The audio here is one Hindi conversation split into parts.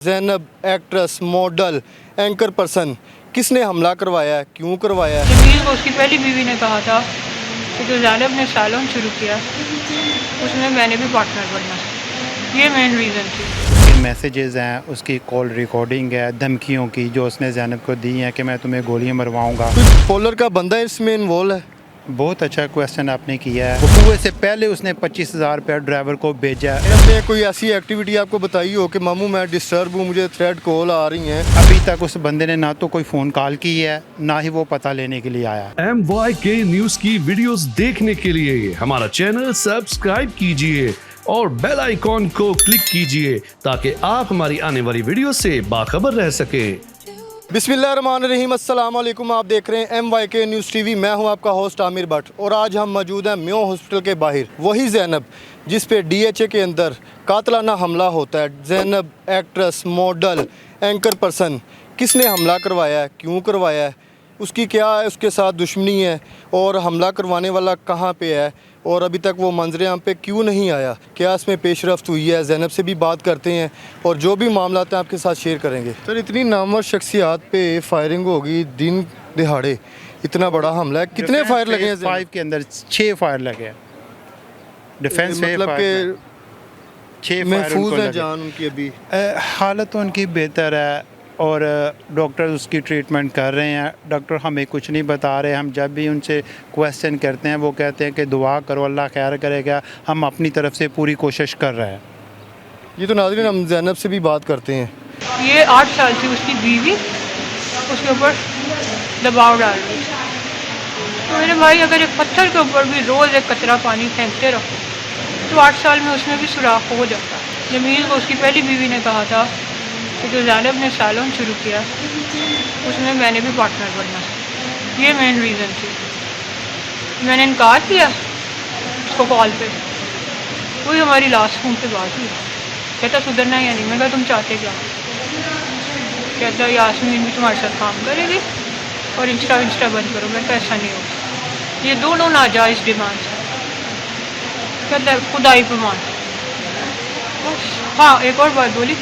Zainab actress, model, anchor person, किसने हमला करवाया है, क्यों करवाया है? जमील को उसकी पहली बीवी ने कहा था कि जो ज़ैनब ने सैलून शुरू किया उसमें मैंने भी पार्टनर बनना, ये मेन रीज़न थी। मैसेजेस हैं, उसकी कॉल रिकॉर्डिंग है, धमकियों की जो उसने ज़ैनब को दी हैं कि मैं तुम्हें गोलियां मरवाऊंगा। कॉलर का बंदा इसमें इन्वॉल्व है? बहुत अच्छा क्वेश्चन आपने किया है। वकूए से पहले उसने 25,000 रुपया ड्राइवर को भेजा। आपने कोई ऐसी एक्टिविटी आपको बताई हो कि मामू मैं डिस्टर्ब हूँ, मुझे थ्रेट कॉल आ रही हैं? अभी तक उस बंदे ने ना तो कोई फ़ोन कॉल की है, ना ही वो पता लेने के लिए आया। MYK न्यूज की वीडियोस देखने के लिए हमारा चैनल सब्सक्राइब कीजिए और बेल आइकॉन को क्लिक कीजिए ताकि आप हमारी आने वाली वीडियो से बाखबर रह सके। बिस्मिल्लाहिर्रहमानिर्रहीम, अस्सलाम वालेकुम। आप देख रहे हैं MYK न्यूज़ टीवी। मैं हूं आपका होस्ट आमिर भट्ट और आज हम मौजूद हैं म्यो हॉस्पिटल के बाहर। वही ज़ैनब जिस पे DHA के अंदर कातलाना हमला होता है। Zainab actress, model, anchor person, किसने हमला करवाया है, क्यों करवाया है, उसकी क्या है उसके साथ दुश्मनी है और हमला करवाने वाला कहाँ पे है और अभी तक वो मंजर आम पे क्यों नहीं आया, क्या इसमें पेशरफ्त हुई है? ज़ैनब से भी बात करते हैं और जो भी मामला हैं आपके साथ शेयर करेंगे। सर, इतनी नामवर शख्सियात पे फायरिंग होगी दिन दिहाड़े, इतना बड़ा हमला है, कितने फायर लगे हैं? 5 के अंदर 6 फायर लगे हैं। डिफेंस मतलब के 6 महफूज है जान उनकी? अभी हालत तो उनकी बेहतर है और डॉक्टर उसकी ट्रीटमेंट कर रहे हैं। डॉक्टर हमें कुछ नहीं बता रहे। हम जब भी उनसे क्वेश्चन करते हैं वो कहते हैं कि दुआ करो, अल्लाह खैर करेगा। हम अपनी तरफ से पूरी कोशिश कर रहे हैं। ये तो नाज़रीन, हम ज़ैनब से भी बात करते हैं। ये 8 साल से उसकी बीवी उसके ऊपर दबाव डाल रही थी। तो मेरे भाई, अगर एक पत्थर के ऊपर भी रोज़ एक कतरा पानी फेंकते रहो तो 8 साल में उसमें भी सुराख हो जाता है। जमील को उसकी पहली बीवी ने कहा था कि जो ज़ैनब ने सैलून शुरू किया उसमें मैंने भी पार्टनर बनना, ये मेन रीज़न थी। मैंने इनकार किया उसको कॉल पे, वही हमारी लास्ट फोन पे बात हुई। कहता सुधरना या नहीं। मैं कहा तुम चाहते क्या? कहता यास्मीन भी तुम्हारे साथ काम करेगी और इंस्टा बंद करो। मैं पैसा नहीं होगा। ये दोनों नाजायज़ डिमांड है। कहता है खुदाई पे मान। हाँ, एक और बात बोली,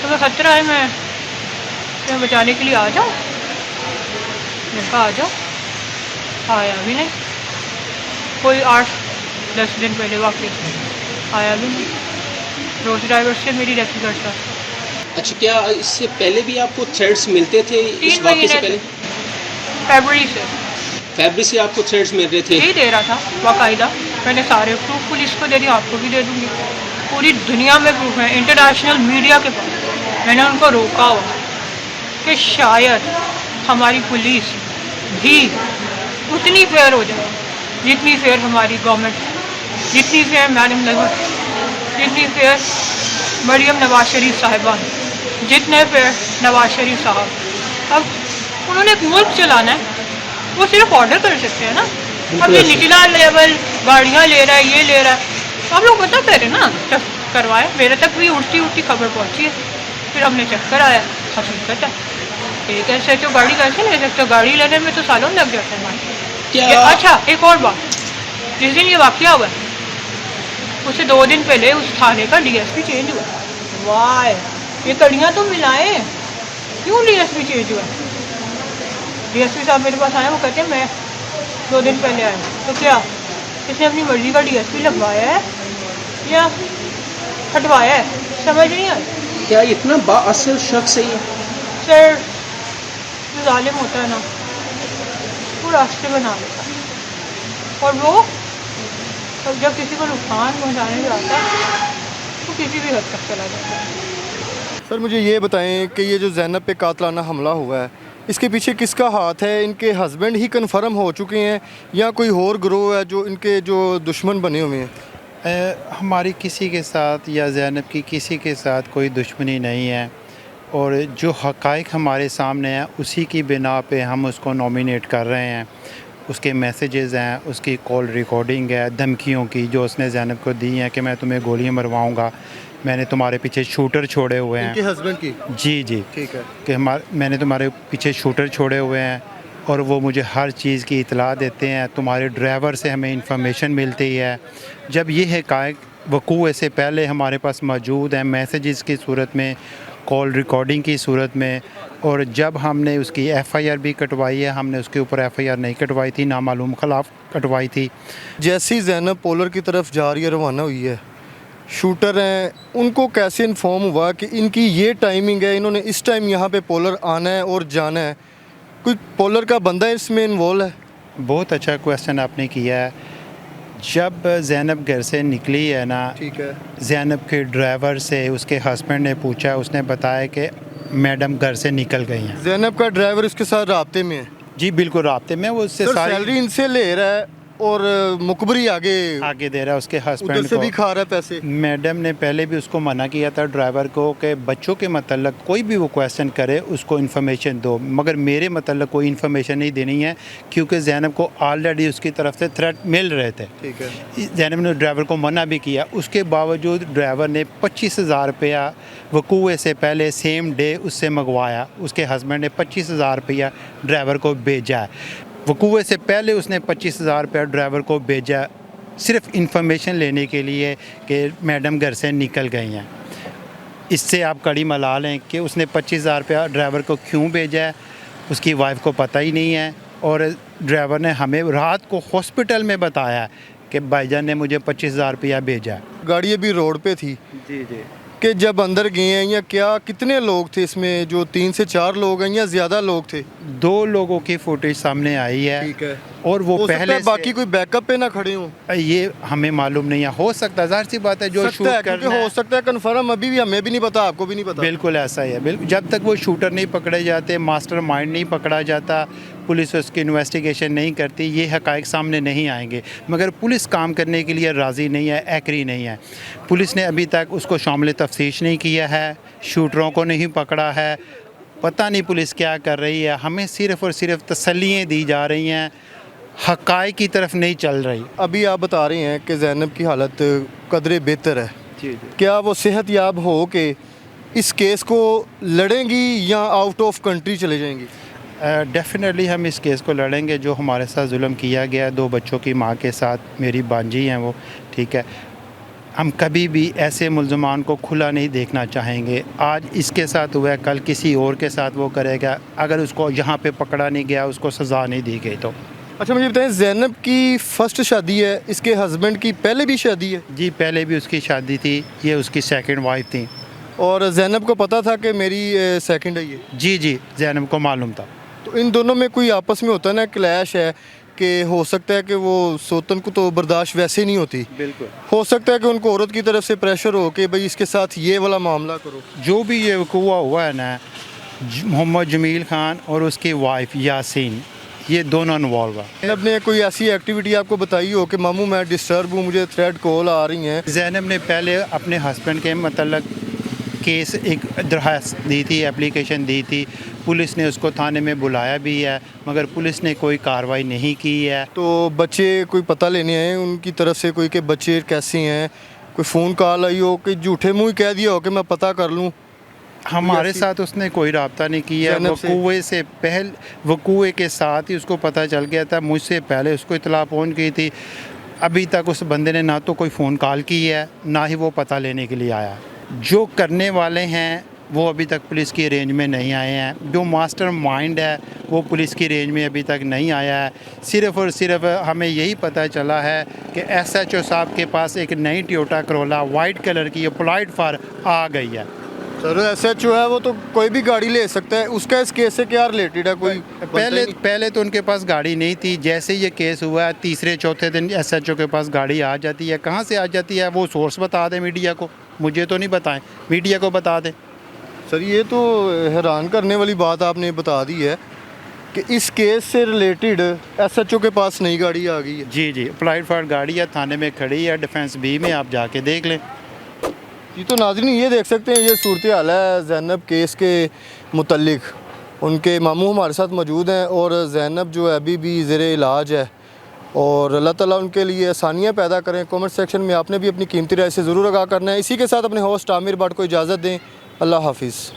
तो खतरा है, मैं तुम्हें बचाने के लिए आ जाऊँ। मैंने कहा आ जाओ। आया भी नहीं। कोई 8-10 दिन पहले वाकई आया भी नहीं। रोज़ ड्राइवर से मेरी रेफी करता। अच्छा, क्या इससे पहले भी आपको थ्रेड्स मिलते थे? इस 3 वाक़ये से महीने पहले फरवरी से आपको थ्रेड्स मिल रहे थे? यही दे रहा था बाकायदा। मैंने सारे प्रूफ पुलिस को दे दिए, आपको भी दे दूँगी। पूरी दुनिया में प्रूफ है, इंटरनेशनल मीडिया के पास। मैंने उनको रोका हुआ कि शायद हमारी पुलिस भी उतनी फेयर हो जाए जितनी फेयर हमारी गवर्नमेंट, जितनी फेयर मैडम नगर, जितनी फेयर मरियम नवाज शरीफ साहिबा, जितने फेयर नवाज शरीफ साहब। अब उन्होंने एक मुल्क चलाना है, वो सिर्फ ऑर्डर कर सकते हैं ना। अब ये निचला लेवल गाड़ियाँ ले रहा है, ये ले रहा है, आप लोग पता करें ना। चेक करवाए, मेरे तक भी उल्टी खबर पहुँची है। फिर हमने चेक कराया, हकीकत है। एक ऐसे तो गाड़ी कैसे ले सकते हो? गाड़ी लेने में तो सालों लग जाते हैं हमारे। अच्छा, एक और बात, जिस दिन ये वाक़या हुआ उससे 2 दिन पहले उस थाने का DSP चेंज हुआ। वाह, ये कड़ियाँ तो मिलाएं। क्यों DSP चेंज हुआ? DSP साहब मेरे पास आए, वो कहते हैं मैं 2 दिन पहले आया। तो क्या इसने अपनी मर्जी का DSP लगवाया है या हटवाया है? समझ नहीं आई। क्या इतना बाअसर शख्स है ये? सर, जो जालिम होता है ना, वो रास्ते बना लेता है। और वो जब किसी को नुकसान पहुंचाने जाता है तो किसी भी हद तक चला जाता है। सर, मुझे ये बताएं कि ये जो ज़ैनब पे कातलाना हमला हुआ है, इसके पीछे किसका हाथ है? इनके हस्बैंड ही कन्फर्म हो चुके हैं या कोई और गिरोह है जो इनके जो दुश्मन बने हुए हैं? हमारी किसी के साथ या ज़ैनब की किसी के साथ कोई दुश्मनी नहीं है और जो हक़ाइक़ हमारे सामने हैं उसी की बिना पे हम उसको नॉमिनेट कर रहे हैं। उसके मैसेजेस हैं, उसकी कॉल रिकॉर्डिंग है, धमकियों की जो उसने ज़ैनब को दी हैं कि मैं तुम्हें गोलियां मरवाऊंगा, मैंने तुम्हारे पीछे शूटर छोड़े हुए हैं। इनके हस्बैंड की? जी ठीक है। कि मैंने तुम्हारे पीछे शूटर छोड़े हुए हैं और वो मुझे हर चीज़ की इतला देते हैं। तुम्हारे ड्राइवर से हमें इंफॉर्मेशन मिलती है। जब ये हक़ाइक़ वकूए से पहले हमारे पास मौजूद हैं, मैसेजेस की सूरत में, कॉल रिकॉर्डिंग की सूरत में। और जब हमने उसकी एफआईआर भी कटवाई है, हमने उसके ऊपर एफआईआर नहीं कटवाई थी, नामालूम खिलाफ कटवाई थी। जैसी ज़ैनब पोलर की तरफ जा रही है, रवाना हुई है, शूटर हैं, उनको कैसे इन्फॉर्म हुआ कि इनकी ये टाइमिंग है, इन्होंने इस टाइम यहाँ पे पोलर आना है और जाना है? कोई पोलर का बंदा इसमें इन्वॉल्व है? बहुत अच्छा क्वेश्चन आपने किया है। जब ज़ैनब घर से निकली है ना, ठीक है, ज़ैनब के ड्राइवर से उसके हस्बैंड ने पूछा, उसने बताया कि मैडम घर से निकल गई हैं। ज़ैनब का ड्राइवर इसके साथ राब्ते में है? जी बिल्कुल, राब्ते में, वो उससे सर सारी सैलरी इनसे ले रहा है और मुखबरी आगे दे रहा है उसके उधर हस्बैंड से भी को। खा रहा है पैसे। मैडम ने पहले भी उसको मना किया था ड्राइवर को कि बच्चों के मतलब कोई भी वो क्वेश्चन करे उसको इन्फॉर्मेशन दो, मगर मेरे मतलब कोई इन्फॉर्मेशन नहीं देनी है, क्योंकि ज़ैनब को ऑलरेडी उसकी तरफ से थ्रेट मिल रहे थे। ठीक है, ज़ैनब ने ड्राइवर को मना भी किया, उसके बावजूद ड्राइवर ने 25,000 रुपया वकूए से पहले सेम डे उससे मंगवाया। उसके हस्बैंड ने 25,000 रुपया ड्राइवर को भेजा है। वकूए से पहले उसने 25,000 रुपया ड्राइवर को भेजा, सिर्फ इंफॉर्मेशन लेने के लिए कि मैडम घर से निकल गई हैं। इससे आप कड़ी मला लें कि उसने 25,000 रुपया ड्राइवर को क्यों भेजा है, उसकी वाइफ को पता ही नहीं है। और ड्राइवर ने हमें रात को हॉस्पिटल में बताया कि भाईजान ने मुझे 25,000 रुपया भेजा। गाड़ी अभी रोड पे थी जी जी। कि जब अंदर गए हैं, या क्या कितने लोग थे इसमें? जो 3 से 4 लोग हैं या ज़्यादा लोग थे? 2 लोगों की फुटेज सामने आई है। ठीक है, और वो हो सकता पहले है बाकी कोई बैकअप पे ना खड़े हों। ये हमें मालूम नहीं है, हो सकता है, जाहिर सी बात है, जो शूट क्योंकि करना हो है। सकता है कन्फर्म अभी भी हमें भी नहीं पता, आपको भी नहीं पता। बिल्कुल ऐसा ही है। बिल्कुल, जब तक वो शूटर नहीं पकड़े जाते, मास्टर माइंड नहीं पकड़ा जाता, पुलिस उसकी इन्वेस्टिगेशन नहीं करती, ये हक़ाइक़ सामने नहीं आएंगे। मगर पुलिस काम करने के लिए राज़ी नहीं है, एग्री नहीं है। पुलिस ने अभी तक उसको शामिल तफ्तीश नहीं किया है, शूटरों को नहीं पकड़ा है। पता नहीं पुलिस क्या कर रही है, हमें सिर्फ़ और सिर्फ तसल्लियाँ दी जा रही हैं, हक़ाइक़ की तरफ नहीं चल रही। अभी आप बता रहे हैं कि ज़ैनब की हालत कदरे बेहतर है, जी जी। क्या वो सेहतयाब हो के इस केस को लड़ेंगी या आउट ऑफ कंट्री चले जाएंगी? डेफिनेटली हम इस केस को लड़ेंगे। जो हमारे साथ जुल्म किया गया, 2 बच्चों की माँ के साथ, मेरी बांजी हैं वो, ठीक है, हम कभी भी ऐसे मुल्ज़मान को खुला नहीं देखना चाहेंगे। आज इसके साथ हुआ है, कल किसी और के साथ वो करेगा। अगर उसको यहाँ पे पकड़ा नहीं गया, उसको सज़ा नहीं दी गई तो। अच्छा मुझे बताएं, ज़ैनब की फ़र्स्ट शादी है, इसके हस्बैंड की पहले भी शादी है? जी पहले भी उसकी शादी थी, ये उसकी सेकंड वाइफ थी। और ज़ैनब को पता था कि मेरी सेकंड है ये? जी जी, ज़ैनब को मालूम था। तो इन दोनों में कोई आपस में होता है ना, क्लैश है कि हो सकता है कि वो सोतन को तो बर्दाश्त वैसे नहीं होती, बिल्कुल हो सकता है कि उनको औरत की तरफ से प्रेशर हो कि भाई इसके साथ ये वाला मामला करो। जो भी ये वक़ूआ हुआ है ना, मोहम्मद जमील ख़ान और उसकी वाइफ यासीन, ये दोनों इन्वॉल्व है। ज़ैनब ने कोई ऐसी एक्टिविटी आपको बताई हो कि मामू मैं डिस्टर्ब हूँ, मुझे थ्रेट कॉल आ रही हैं? ज़ैनब ने पहले अपने हस्बैंड के मतलब केस एक दरख्वास्त दी थी, एप्लीकेशन दी थी, पुलिस ने उसको थाने में बुलाया भी है, मगर पुलिस ने कोई कार्रवाई नहीं की है। तो बच्चे कोई पता लेने आए उनकी तरफ से कोई, कि बच्चे कैसे हैं? कोई फ़ोन कॉल आई हो कि झूठे मुँह कह दिया हो कि मैं पता कर लूँ? हमारे ऐसी- साथ उसने कोई रब्ता नहीं किया। ज़ैनब से? वकूए के साथ ही उसको पता चल गया था, मुझसे पहले उसको इतला पहुंच गई थी। अभी तक उस बंदे ने ना तो कोई फ़ोन कॉल की है, ना ही वो पता लेने के लिए आया। जो करने वाले हैं वो अभी तक पुलिस की रेंज में नहीं आए हैं। जो मास्टर माइंड है वो पुलिस की रेंज में अभी तक नहीं आया है। सिर्फ़ और सिर्फ हमें यही पता चला है कि SHO साहब के पास एक नई टोयोटा करोला वाइट कलर की अप्लाइड फॉर आ गई है। सर SHO है वो तो कोई भी गाड़ी ले सकता है, उसका इस केस से क्या रिलेटेड है? कोई पहले तो उनके पास गाड़ी नहीं थी। जैसे ये केस हुआ है, तीसरे चौथे दिन SHO के पास गाड़ी आ जाती है। कहाँ से आ जाती है? वो सोर्स बता दें मीडिया को, मुझे तो नहीं बताएं, मीडिया को बता दें। सर ये तो हैरान करने वाली बात आपने बता दी है कि इस केस से रिलेटेड SHO के पास नई गाड़ी आ गई है। जी जी, अप्लाइड फॉर गाड़ी है, थाने में खड़ी है, डिफेंस B में, आप जाके देख लें। जी तो नाज़रीन ये देख सकते हैं, ये सूरत हाल है ज़ैनब केस के मुतल्लिक। उनके मामू हमारे साथ मौजूद हैं और ज़ैनब जो है अभी भी ज़ेरे इलाज है, और अल्लाह ताला उनके लिए आसानियाँ पैदा करें। कमेंट सेक्शन में आपने भी अपनी कीमती राय से ज़रूर आगाह करना है। इसी के साथ अपने होस्ट आमिर भट्ट को इजाज़त दें। अल्लाह हाफिज़।